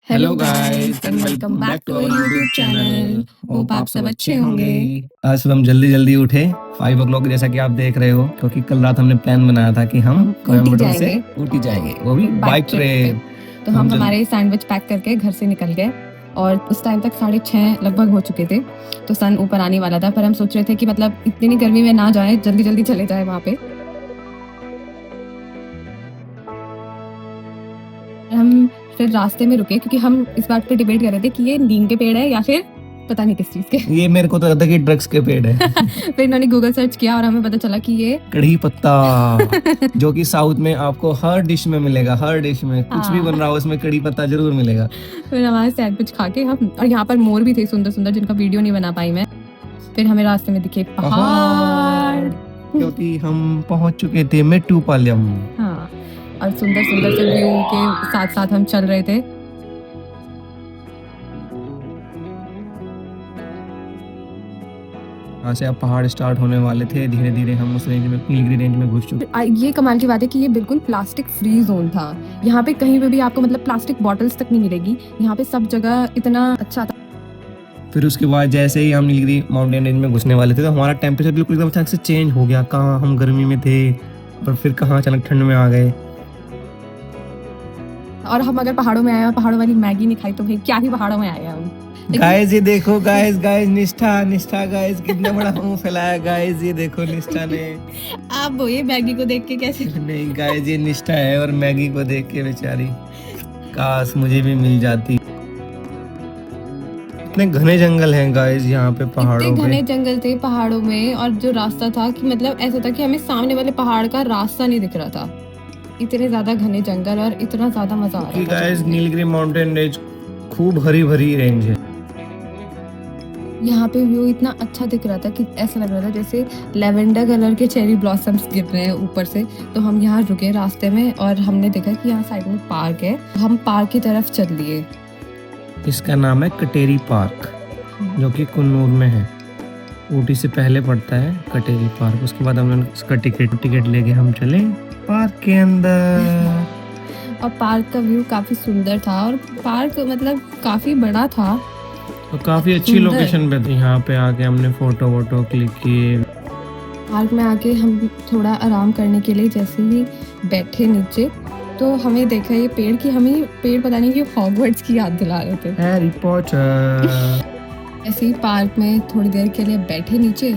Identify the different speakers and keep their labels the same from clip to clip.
Speaker 1: Hello guys and welcome back to our YouTube channel. Hope आप सब अच्छे होंगे।
Speaker 2: आज सुबह हम जल्दी जल्दी उठे 5 o'clock जैसा कि आप देख रहे हो, क्योंकि कल रात हमने प्लान बनाया था कि हम कोयम्बटूर से ऊटी जाएंगे, वो भी बाइक ट्रिप।
Speaker 1: तो हम हमारे सैंडविच पैक करके घर से निकल गए और उस टाइम तक 6:30 लगभग हो चुके थे। तो सन ऊपर आने वाला था, पर हम सोच रहे थे कि मतलब इतनी गर्मी में ना जाए, जल्दी जल्दी चले जाए वहाँ पे। हम फिर रास्ते में रुके क्योंकि हम इस बात पे डिबेट कर रहे थे कि ये नीम के पेड़ है या फिर पता नहीं किस चीज के।
Speaker 2: ये मेरे को तो लगता है कि ड्रग्स के पेड़ है।
Speaker 1: फिर इन्होंने गूगल सर्च किया और हमें पता चला कि ये
Speaker 2: कड़ी पत्ता, जो कि साउथ में आपको हर डिश में मिलेगा, हर डिश में कुछ भी बन रहा हो उसमें कड़ी पत्ता जरूर मिलेगा।
Speaker 1: फिर हमारे सैंडविच खा के हम, और यहाँ पर मोर भी थे सुंदर सुंदर, जिनका वीडियो नहीं बना पाई मैं। फिर हमें रास्ते में दिखे पहाड़,
Speaker 2: क्योंकि हम पहुंच चुके थे मेट्टुपालयम।
Speaker 1: हाँ, और सुंदर सुंदर से व्यू के साथ साथ हम चल रहे थे।
Speaker 2: यहाँ से अब पहाड़ स्टार्ट होने वाले थे, धीरे धीरे हम उस रेंज में, नीलगिरी रेंज में घुस चुके।
Speaker 1: ये कमाल की बात है कि ये बिल्कुल प्लास्टिक फ्री जोन था। यहाँ पे कहीं पे भी आपको मतलब प्लास्टिक बॉटल्स तक नहीं मिलेगी। यहाँ पे सब जगह इतना अच्छा था।
Speaker 2: फिर उसके बाद जैसे ही हम नीलगिरी माउंटेन रेंज में घुसने वाले थे तो हमारा टेम्परेचर बिल्कुल एकदम अचानक से चेंज हो गया। कहाँ हम गर्मी में थे और फिर कहाँ अचानक ठंड में आ गए।
Speaker 1: और हम अगर पहाड़ों में आए और पहाड़ों वाली मैगी नहीं खाई तो भाई क्या ही पहाड़ों में आए हम।
Speaker 2: गाइस ये देखो, गाइस निष्ठा गाइस कितना बड़ा मुंह फैलाया। गाइस ये देखो निष्ठा ने।
Speaker 1: आप वो ये मैगी को देख के कैसे?
Speaker 2: नहीं गाइस, ये निष्ठा है और मैगी को देख के बेचारी, काश मुझे भी मिल जाती। इतने घने जंगल हैं गाइस यहाँ पे पहाड़ों पे।
Speaker 1: घने जंगल थे पहाड़ों में, और जो रास्ता था कि मतलब ऐसा था कि हमें सामने वाले पहाड़ का रास्ता नहीं दिख रहा था। इतने ज्यादा घने जंगल और इतना ज्यादा मजा आ रहा था।
Speaker 2: गाइस नीलगिरी माउंटेन रेंज खूब हरी भरी रेंज है।
Speaker 1: यहाँ पे व्यू इतना अच्छा दिख रहा था कि ऐसा लग रहा था जैसे लेवेंडर कलर के चेरी ब्लॉसम्स गिर रहे हैं ऊपर से। तो हम यहाँ रुके रास्ते में और हमने देखा कि यहाँ साइड में पार्क है। हम पार्क की तरफ चल लिए।
Speaker 2: इसका नाम है कटेरी पार्क, जो कि कुन्नूर में है। ऊटी से पहले पड़ता है कटेरी पार्क। उसके बाद हमने उसका टिकट लेके हम चले पार्क के अंदर।
Speaker 1: और पार्क का व्यू काफी सुंदर था और पार्क मतलब काफी बड़ा था
Speaker 2: और काफी अच्छी लोकेशन पे थी। यहाँ पे आके हमने फोटो क्लिक किए।
Speaker 1: पार्क में आके हम थोड़ा आराम करने के लिए जैसे ही बैठे नीचे तो हमें देखा ये पेड़ की, हमें पेड़ पता नहीं क्यों हॉगवर्ट्स की याद दिला रहे थे।
Speaker 2: Harry Potter.
Speaker 1: ऐसे ही पार्क में थोड़ी देर के लिए बैठे नीचे,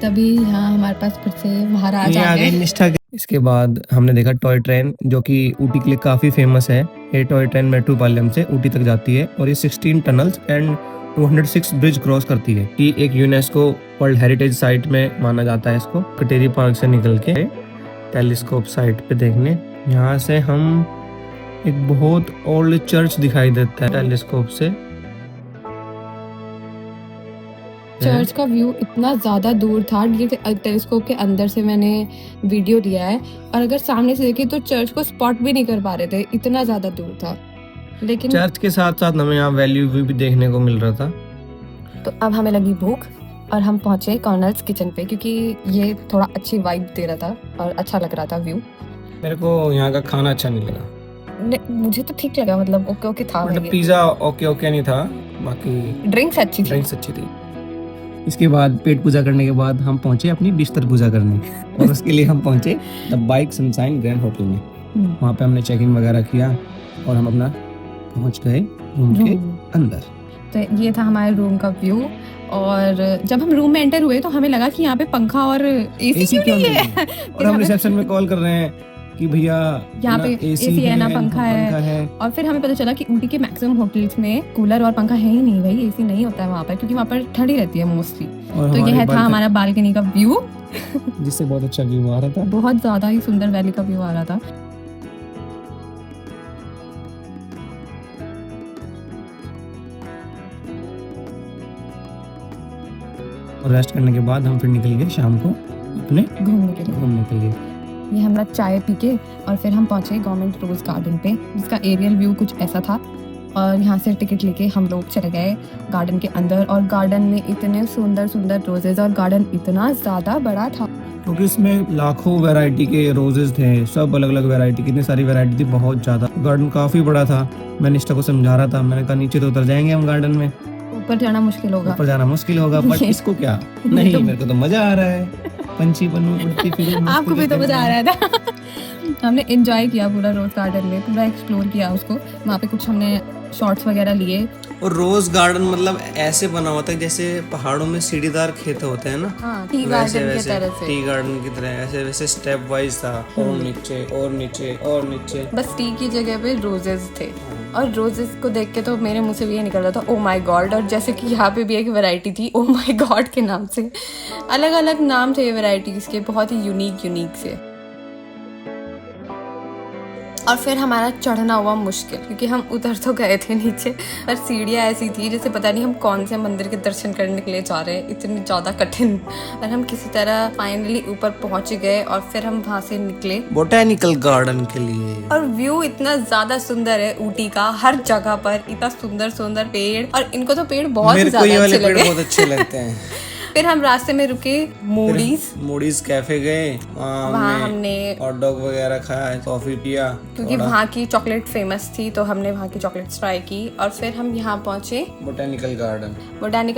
Speaker 1: तभी यहाँ हमारे पास फिर से महाराज आ गए।
Speaker 2: इसके बाद हमने देखा टॉय ट्रेन, जो कि ऊटी के लिए काफी फेमस है। ये टॉय ट्रेन मेट्टुपालयम से ऊटी तक जाती है और ये 16 टनल्स एंड 206 ब्रिज क्रॉस करती है। कि एक यूनेस्को वर्ल्ड हेरिटेज साइट में माना जाता है इसको। कटेरी पार्क से निकल के टेलीस्कोप साइट पे देखने, यहाँ से हम एक बहुत ओल्ड चर्च दिखाई देता है टेलीस्कोप से।
Speaker 1: चर्च का व्यू इतना ज्यादा दूर था, ये टेलीस्कोप के अंदर से मैंने वीडियो लिया है, और अगर सामने से देखे तो चर्च को स्पॉट भी नहीं कर पा रहे थे, इतना ज्यादा दूर था। लेकिन
Speaker 2: चर्च के साथ साथ हमें यहाँ वैल्यू व्यू भी देखने को मिल रहा था।
Speaker 1: तो अब हमें लगी भूख और हम पहुंचे कॉर्नल्स किचन पे, क्योंकि ये थोड़ा अच्छी वाइब दे रहा था और अच्छा लग रहा था व्यू।
Speaker 2: मेरे को यहाँ का खाना अच्छा नहीं लगा।
Speaker 1: मुझे तो ठीक लगा, मतलब ओके था।
Speaker 2: मतलब पिज्जा ओके नहीं था, बाकी
Speaker 1: ड्रिंक्स अच्छी थी।
Speaker 2: इसके बाद पेट पूजा करने के बाद हम पहुंचे अपनी बिस्तर पूजा करने और उसके लिए हम पहुंचे the bike sunshine grand hotel में। वहाँ पे हमने चेक इन वगैरह किया और हम अपना पहुंच गए रूम के अंदर।
Speaker 1: तो ये था हमारे रूम का व्यू। और जब हम रूम में एंटर हुए तो हमें लगा कि यहाँ पे पंखा और एसी क्यों नहीं है।
Speaker 2: और हम रिसेप्शन में कॉल कर रहे हैं कि भैया
Speaker 1: यहाँ पे एसी है ना पंखा है। और फिर हमें पता चला कि ऊटी के मैक्सिमम होटल्स में कूलर और पंखा है ही नहीं भाई, एसी नहीं होता है वहाँ पर, क्योंकि वहाँ पर ठंडी रहती है मोस्टली। तो यह था हमारा बालकनी का व्यू,
Speaker 2: जिससे बहुत अच्छा व्यू आ रहा था।
Speaker 1: बहुत ज्यादा ही सुंदर वैली का व्यू आ रहा था।
Speaker 2: और रेस्ट करने के बाद हम फिर निकल गए शाम को अपने घूमने के लिए।
Speaker 1: ये हम लोग चाय पी के और फिर हम पहुंचे गवर्नमेंट रोज गार्डन पे, जिसका एरियल व्यू कुछ ऐसा था। और यहाँ से टिकट लेके हम लोग चले गए गार्डन के अंदर, और गार्डन में इतने सुंदर सुंदर रोजेज, और गार्डन इतना ज़्यादा बड़ा था
Speaker 2: क्योंकि इसमें लाखों वैरायटी के रोजेस थे, सब अलग अलग वैरायटी, कितनी सारी वैरायटी थी, बहुत ज़्यादा। गार्डन काफ़ी बड़ा था। मैं निष्ठा को समझा रहा था, मैंने कहा नीचे तो उतर जाएंगे हम गार्डन में,
Speaker 1: ऊपर जाना मुश्किल होगा।
Speaker 2: ऊपर जाना मुश्किल होगा, बट इसको क्या नहीं, मेरे को तो मजा आ रहा है, पंछी बनूं, उड़ती फिरूं,
Speaker 1: आपको भी तो मजा आ रहा था। हमने एंजॉय किया पूरा रोज गार्डन में, पूरा एक्सप्लोर किया उसको। वहाँ पे कुछ हमने शॉट्स वगैरह लिए।
Speaker 2: और रोज गार्डन मतलब ऐसे बना हुआ था जैसे पहाड़ों में सीढ़ीदार खेत होते हैं ना,
Speaker 1: हाँ, टी
Speaker 2: वैसे
Speaker 1: गार्डन की
Speaker 2: वैसे
Speaker 1: तरह से।
Speaker 2: टी गार्डन की तरह ऐसे वैसे स्टेप वाइज था, और नीचे और नीचे और नीचे।
Speaker 1: बस टी की जगह पे रोजेस थे, और रोजेस को देख के तो मेरे मुंह से भी ये निकल रहा था, ओ माय गॉड। और जैसे कि यहाँ पे भी एक वैरायटी थी ओ माय गॉड के नाम से, अलग अलग नाम थे ये वैरायटीज के, बहुत ही यूनिक से। और फिर हमारा चढ़ना हुआ मुश्किल, क्योंकि हम उतर तो गए थे नीचे, पर सीढ़ियाँ ऐसी थी जैसे पता नहीं हम कौन से मंदिर के दर्शन करने के लिए जा रहे हैं, इतनी ज़्यादा कठिन। और हम किसी तरह फाइनली ऊपर पहुंच गए, और फिर हम वहाँ से निकले
Speaker 2: बोटेनिकल गार्डन के लिए।
Speaker 1: और व्यू इतना ज़्यादा सुंदर है ऊटी का, हर जगह पर इतना सुंदर सुंदर पेड़, और इनको तो पेड़ बहुत
Speaker 2: मेरे को
Speaker 1: ज़्यादा
Speaker 2: ये वाले
Speaker 1: अच्छे
Speaker 2: पेड़
Speaker 1: लगे।
Speaker 2: बहुत अच्छे लगते हैं।
Speaker 1: फिर हम रास्ते में रुके मूडीज
Speaker 2: कैफे गए,
Speaker 1: वहाँ हमने
Speaker 2: हॉट डॉग वगैरह खाया, कॉफी पिया,
Speaker 1: क्योंकि वहाँ की चॉकलेट फेमस थी, तो हमने वहाँ की चॉकलेट्स ट्राई की। और फिर हम यहाँ पहुँचे बोटेनिकल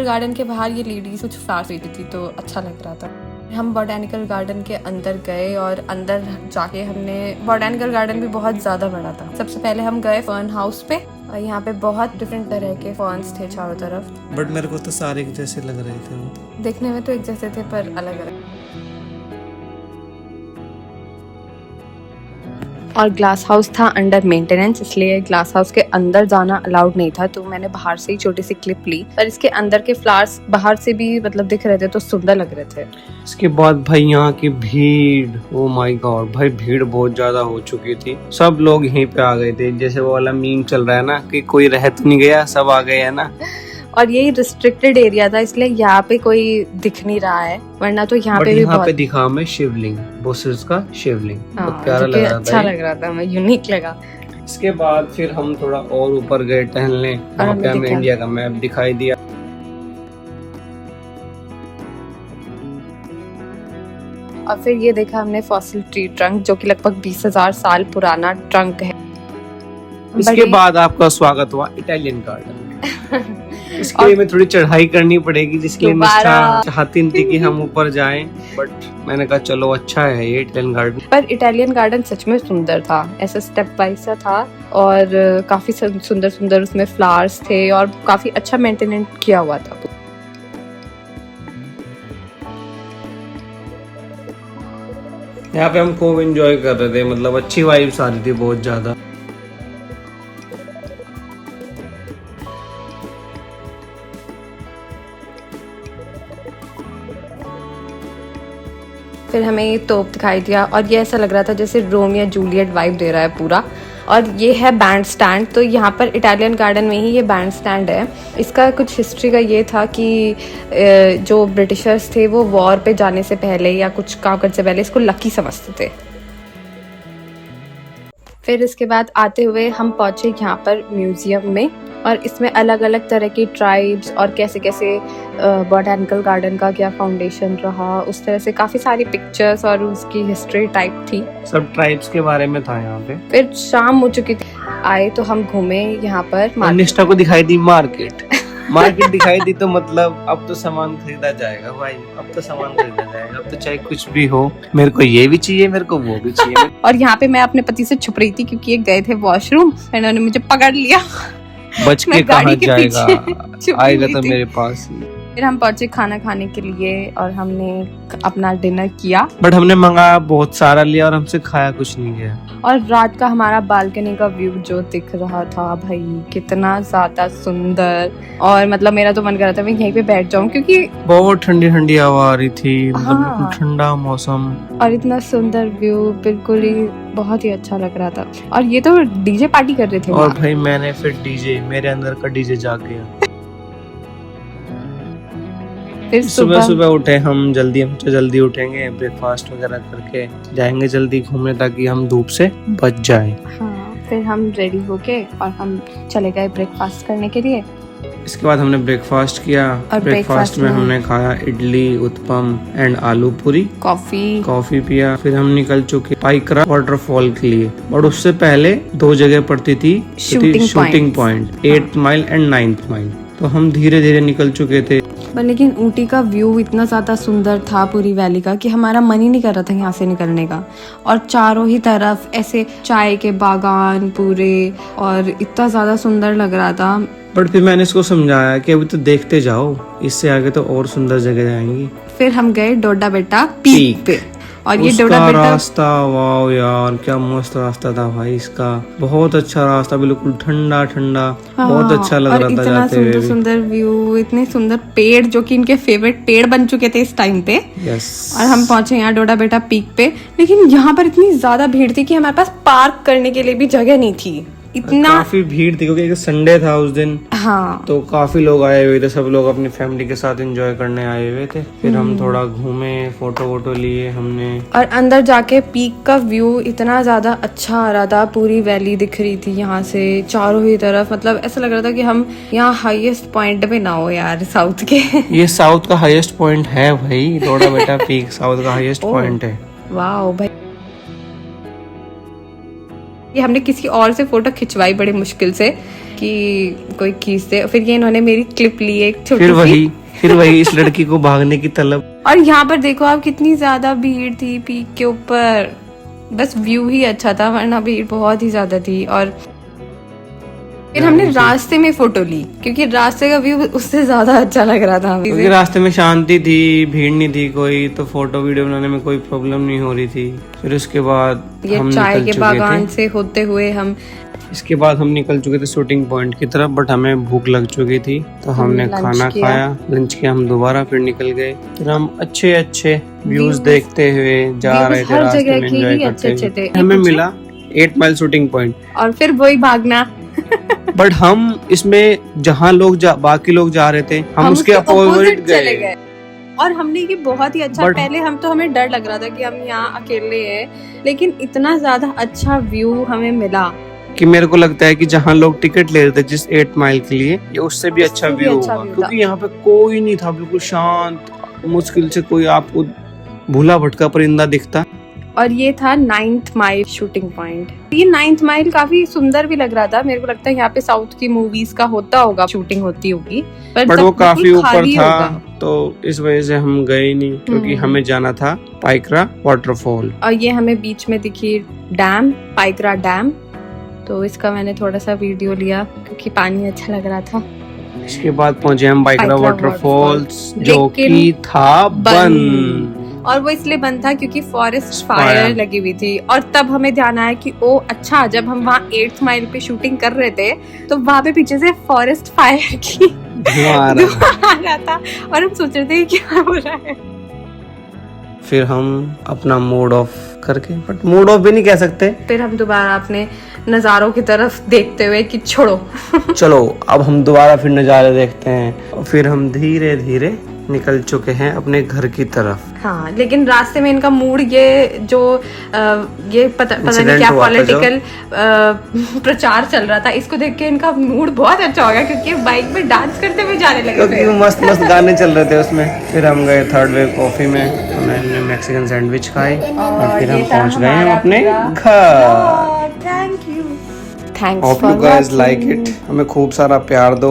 Speaker 1: गार्डन के बाहर ये लेडीज कुछ फ्लावर्स बेचती थी, तो अच्छा लग रहा था। हम बोटेनिकल गार्डन के अंदर गए, और अंदर जाके हमने, बोटेनिकल गार्डन भी बहुत ज़्यादा बड़ा था। सबसे पहले हम गए फर्न हाउस पे, और यहाँ पे बहुत डिफरेंट तरह के फर्न्स थे चारों तरफ,
Speaker 2: बट मेरे को तो सारे एक जैसे लग रहे थे वो।
Speaker 1: देखने में तो एक जैसे थे पर अलग अलग। और ग्लास हाउस था अंडर मेंटेनेंस, इसलिए ग्लास हाउस के अंदर जाना अलाउड नहीं था, तो मैंने बाहर से ही छोटी सी क्लिप ली। पर इसके अंदर के फ्लावर्स बाहर से भी मतलब दिख रहे थे, तो सुंदर लग रहे थे।
Speaker 2: इसके बाद भाई यहाँ की भीड़, ओ माय गॉड भाई, भीड़ बहुत ज्यादा हो चुकी थी। सब लोग यहीं पे आ गए थे, जैसे वो वाला मीम चल रहा है ना कि कोई रह तो नहीं गया, सब आ गए है ना।
Speaker 1: और यही रिस्ट्रिक्टेड एरिया था, इसलिए यहाँ पे कोई दिख नहीं रहा है, वरना तो यहाँ पे भी
Speaker 2: यहाँ
Speaker 1: बहुत
Speaker 2: पे दिखा हमें शिवलिंग, बोसिस का शिवलिंग, बहुत प्यारा
Speaker 1: जो कि
Speaker 2: लग रहा
Speaker 1: अच्छा
Speaker 2: था।
Speaker 1: लग रहा था, हमें यूनिक लगा।
Speaker 2: इसके बाद फिर हम थोड़ा और ऊपर गए टहलने, वहाँ पे हमें इंडिया का मैप दिखाई दिया।
Speaker 1: और फिर ये देखा हमने फॉसिल ट्री ट्रंक, जो कि लगभग 20,000 साल पुराना ट्रंक है।
Speaker 2: इसके बाद आपका स्वागत हुआ इटालियन गार्डन। इसके लिए मैं थोड़ी चढ़ाई करनी पड़ेगी, जिसके लिए निष्ठा चाहती थी कि हम ऊपर जाएं, बट मैंने कहा चलो अच्छा है ये इटालियन गार्डन।
Speaker 1: पर इटालियन गार्डन सच में सुंदर था, ऐसा स्टेप वाइज सा था, और काफी सुंदर सुंदर उसमें फ्लावर्स थे, और काफी अच्छा मेंटेनेंस किया हुआ था।
Speaker 2: यहाँ पे हम खूब एंजॉय कर रहे थे, मतलब अच्छी वाइब्स आ रही थी बहुत ज्यादा।
Speaker 1: फिर हमें ये तोप दिखाई दिया, और ये ऐसा लग रहा था जैसे रोम या जूलियट वाइब दे रहा है पूरा। और ये है बैंड स्टैंड, तो यहाँ पर इटालियन गार्डन में ही ये बैंड स्टैंड है। इसका कुछ हिस्ट्री का ये था कि जो ब्रिटिशर्स थे वो वॉर पे जाने से पहले या कुछ काम करने से पहले इसको लकी समझते थे। फिर इसके बाद आते हुए हम पहुँचे यहाँ पर म्यूज़ियम में, और इसमें अलग अलग तरह की ट्राइब्स और कैसे कैसे बोटेनिकल गार्डन का क्या फाउंडेशन रहा, उस तरह से काफ़ी सारी पिक्चर्स और उसकी हिस्ट्री टाइप थी।
Speaker 2: सब ट्राइब्स के बारे में था यहाँ पे।
Speaker 1: फिर शाम हो चुकी थी, आए तो हम घूमे यहाँ पर।
Speaker 2: निष्ठा को दिखाई दी मार्केट दिखाई दी, तो मतलब अब तो सामान खरीदा जाएगा भाई, अब तो सामान खरीदा जाएगा, अब तो चाहे कुछ भी हो, मेरे को ये भी चाहिए, मेरे को वो भी चाहिए।
Speaker 1: और यहाँ पे मैं अपने पति से छुप रही थी, क्योंकि ये गए थे वॉशरूम, इन्होंने मुझे पकड़ लिया।
Speaker 2: बच के कहाँ जाएगा, आएगा तो मेरे पास ही।
Speaker 1: फिर हम पहुंचे खाना खाने के लिए, और हमने अपना डिनर किया,
Speaker 2: बट हमने मंगाया बहुत सारा लिया और हमसे खाया कुछ नहीं गया।
Speaker 1: और रात का हमारा बालकनी का व्यू जो दिख रहा था भाई, कितना ज्यादा सुंदर। और मतलब मेरा तो मन कर रहा था मैं यहीं पे बैठ जाऊं, क्योंकि
Speaker 2: बहुत ठंडी ठंडी हवा आ रही थी, मतलब
Speaker 1: हाँ।
Speaker 2: बिल्कुल ठंडा मौसम,
Speaker 1: और इतना सुंदर व्यू, बिल्कुल ही बहुत ही अच्छा लग रहा था। और ये तो डीजे पार्टी कर रहे थे।
Speaker 2: और भाई मैंने फिर डीजे, मेरे अंदर का डीजे जाग गया।
Speaker 1: फिर
Speaker 2: सुबह उठे हम जल्दी उठेंगे, ब्रेकफास्ट वगैरह करके जाएंगे जल्दी घूमने, ताकि हम धूप से बच जाएं।
Speaker 1: हाँ, फिर हम रेडी होके और हम चले गए ब्रेकफास्ट करने के लिए।
Speaker 2: इसके बाद हमने ब्रेकफास्ट किया
Speaker 1: और
Speaker 2: ब्रेकफास्ट में हमने खाया इडली, उत्पम एंड आलू पूरी, कॉफी पिया। फिर हम निकल चुके पाइकरा वाटरफॉल के लिए, और उससे पहले 2 जगह पड़ती थी shooting point, 8th mile and 9th mile. तो हम धीरे धीरे निकल चुके थे।
Speaker 1: पर लेकिन ऊटी का व्यू इतना ज़्यादा सुंदर था पूरी वैली का कि हमारा मन ही नहीं कर रहा था यहाँ से निकलने का। और चारों ही तरफ ऐसे चाय के बागान पूरे, और इतना ज़्यादा सुंदर लग रहा था।
Speaker 2: बट फिर मैंने इसको समझाया कि अभी तो देखते जाओ, इससे आगे तो और सुंदर जगह जाएंगी।
Speaker 1: फिर हम गए डोडा बेटा पीक पे, और ये
Speaker 2: उसका
Speaker 1: डोडा बेटा
Speaker 2: रास्ता, वाह यार क्या मस्त रास्ता था भाई इसका, बहुत अच्छा रास्ता, बिल्कुल ठंडा ठंडा, बहुत अच्छा लग रहा था जाते हुए।
Speaker 1: सुंदर सुंदर व्यू, इतने सुंदर पेड़ जो कि इनके फेवरेट पेड़ बन चुके थे इस टाइम पे।
Speaker 2: यस।
Speaker 1: और हम पहुंचे यहाँ डोडा बेटा पीक पे, लेकिन यहाँ पर इतनी ज्यादा भीड़ थी कि हमारे पास पार्क करने के लिए भी जगह नहीं थी। इतना
Speaker 2: काफी भीड़ थी क्योंकि संडे था उस दिन।
Speaker 1: हाँ,
Speaker 2: तो काफी लोग आए हुए थे, सब लोग अपनी फैमिली के साथ एंजॉय करने आए हुए थे। फिर हम थोड़ा घूमे, फोटो वोटो लिए हमने,
Speaker 1: और अंदर जाके पीक का व्यू इतना ज्यादा अच्छा आ रहा था, पूरी वैली दिख रही थी यहाँ से चारों ही तरफ। मतलब ऐसा लग रहा था कि हम यहाँ हाईएस्ट पॉइंट पे ना हो यार साउथ के।
Speaker 2: ये साउथ का हाईएस्ट पॉइंट है भाई, डोडा बेटा पीक साउथ का हाईएस्ट पॉइंट है।
Speaker 1: वाह भाई, ये हमने किसी और से फोटो खिंचवाई बड़ी मुश्किल से कि कोई खींच दे, फिर ये इन्होंने मेरी क्लिप ली एक छोटी सी।
Speaker 2: फिर वही इस लड़की को भागने की तलब।
Speaker 1: और यहाँ पर देखो आप कितनी ज्यादा भीड़ थी पीक के ऊपर, बस व्यू ही अच्छा था वरना भीड़ बहुत ही ज्यादा थी। और फिर हमने रास्ते में फोटो ली क्योंकि रास्ते का व्यू उससे ज्यादा अच्छा लग रहा था,
Speaker 2: क्योंकि रास्ते में शांति थी, भीड़ नहीं थी कोई, तो फोटो वीडियो बनाने में कोई प्रॉब्लम नहीं हो रही थी। फिर उसके बाद
Speaker 1: ये
Speaker 2: हम
Speaker 1: चाय के बागान से होते हुए
Speaker 2: इसके बाद हम निकल चुके थे शूटिंग पॉइंट की तरफ, बट हमें भूख लग चुकी थी तो हमने खाना खाया, लंच किया, हम दोबारा फिर निकल गए। फिर हम अच्छे अच्छे व्यूज देखते हुए जा रहे थे, रास्ते में एंजॉय करते हुए। हमें मिला 8 माइल शूटिंग पॉइंट,
Speaker 1: और फिर वही भागना।
Speaker 2: बट हम इसमें जहाँ बाकी लोग जा रहे थे, हम उसके अपोजिट गए।
Speaker 1: और हमने ये बहुत ही अच्छा, पहले हमें डर लग रहा था कि हम यहाँ अकेले हैं, लेकिन इतना ज्यादा अच्छा व्यू हमें मिला
Speaker 2: कि मेरे को लगता है कि जहाँ लोग टिकट ले रहे थे जिस 8 माइल के लिए, ये उससे भी अच्छा व्यू होगा, क्योंकि यहाँ पे कोई नहीं था, बिल्कुल शांत, मुश्किल से कोई आपको भूला भटका परिंदा दिखता।
Speaker 1: और ये था 9th माइल शूटिंग पॉइंट। ये 9th माइल काफी सुंदर भी लग रहा था, मेरे को लगता है यहाँ पे साउथ की मूवीज का होता होगा, शूटिंग होती होगी,
Speaker 2: पर वो काफी ऊपर था, तो इस वजह से हम गए नहीं, क्योंकि हमें जाना था पाइकरा वाटरफॉल।
Speaker 1: और ये हमें बीच में दिखी डैम, पाइकरा डैम, तो इसका मैंने थोड़ा सा वीडियो लिया क्योंकि पानी अच्छा लग रहा था।
Speaker 2: इसके बाद पहुंचे हम पाइकरा वाटरफॉल्स, जो कि था बंद।
Speaker 1: और वो इसलिए बंद था क्योंकि फॉरेस्ट फायर लगी हुई थी। और तब हमें ध्यान आया कि ओ अच्छा, जब हम वहाँ 8th माइल पे शूटिंग कर रहे थे तो वहाँ पे पीछे से फॉरेस्ट फायर की धुआं आ रहा था, और हम सोच रहे थे क्या हो रहा है।
Speaker 2: फिर हम अपना मूड ऑफ करके, बट मूड ऑफ भी नहीं कह सकते,
Speaker 1: फिर हम दोबारा अपने नज़ारों की तरफ देखते हुए कि छोड़ो
Speaker 2: चलो अब हम दोबारा फिर नज़ारे देखते हैं। और फिर हम धीरे धीरे निकल चुके हैं अपने घर की तरफ।
Speaker 1: हाँ, लेकिन रास्ते में इनका मूड ये पता नहीं क्या पॉलिटिकल प्रचार चल रहा था, इसको देख के इनका मूड बहुत अच्छा हो गया क्योंकि बाइक पे डांस करते हुए जाने लगे थे,
Speaker 2: क्योंकि मस्त मस्त गाने चल रहे थे उसमें। फिर हम गए थर्ड वेव कॉफी में, हमने मैक्सिकन सैंडविच खाए, और फिर हम पहुंच गए हम अपने घर।
Speaker 1: Thank you,
Speaker 2: hope you guys like it, हमें खूब सारा प्यार दो।